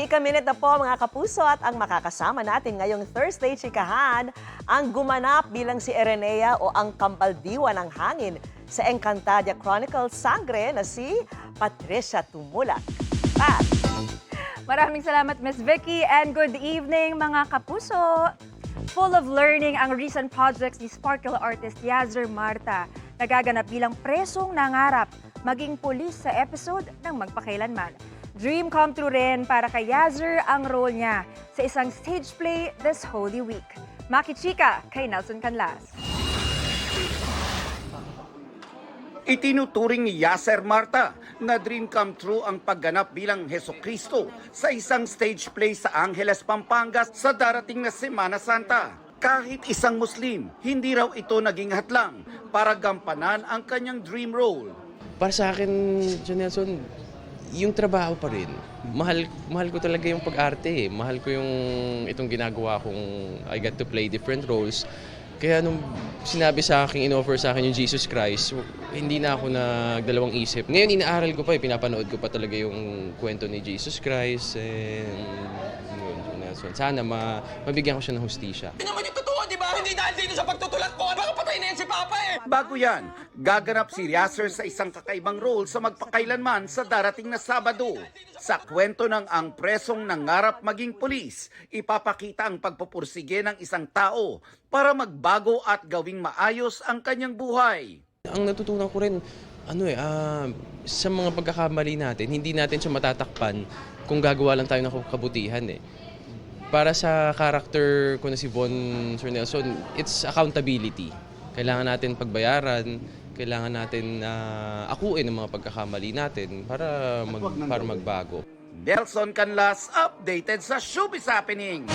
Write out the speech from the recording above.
Chika Minute na po mga kapuso at ang makakasama natin ngayong Thursday Chikahan ang gumanap bilang si Erenea o ang kambaldiwa ng hangin sa Encantadia Chronicles Sangre na si Patricia Tumulak. Pat! Maraming salamat, Miss Vicky, and good evening mga kapuso! Full of learning ang recent projects ni sparkle artist Yazer Marta. Nagaganap bilang presong nangarap maging pulis sa episode ng Magpakailanman. Dream come true rin para kay Yazer ang role niya sa isang stage play this Holy Week. Makichika kay Nelson Canlas. Itinuturing ni Yazer Marta na dream come true ang pagganap bilang Hesukristo sa isang stage play sa Angeles, Pampanga sa darating na Semana Santa. Kahit isang Muslim, hindi raw ito naging hatlang para gampanan ang kanyang dream role. Para sa akin, John Nelson, yung trabaho pa rin. Mahal ko talaga yung pag-arte. Mahal ko yung itong ginagawa kong I get to play different roles. Kaya nung sinabi sa akin, in-offer sa akin yung Jesus Christ, hindi na ako nagdalawang isip. Ngayon, inaaral ko pa, pinapanood ko pa talaga yung kwento ni Jesus Christ. And yun, Nelson. Sana mabigyan ko siya ng hustisya. Hindi naman yung totoo, di ba? Hindi dahil dito sa pagtutulak ko. Baka patay na yan si Papa eh. Bago yan, gaganap si Yazer sa isang kakaibang role sa Magpakailanman sa darating na Sabado. Sa kwento ng ang presong nangarap maging pulis, ipapakita ang pagpupursige ng isang tao para magbago at gawing maayos ang kanyang buhay. Ang natutunan ko rin, sa mga pagkakamali natin, hindi natin siya matatakpan kung gagawa lang tayo ng kabutihan eh. Para sa character ko na si Von Sir Nelson, it's accountability. Kailangan natin pagbayaran, kailangan natin akuin ang mga pagkakamali natin para magbago. Nelson Canlas, updated sa Showbiz Happening.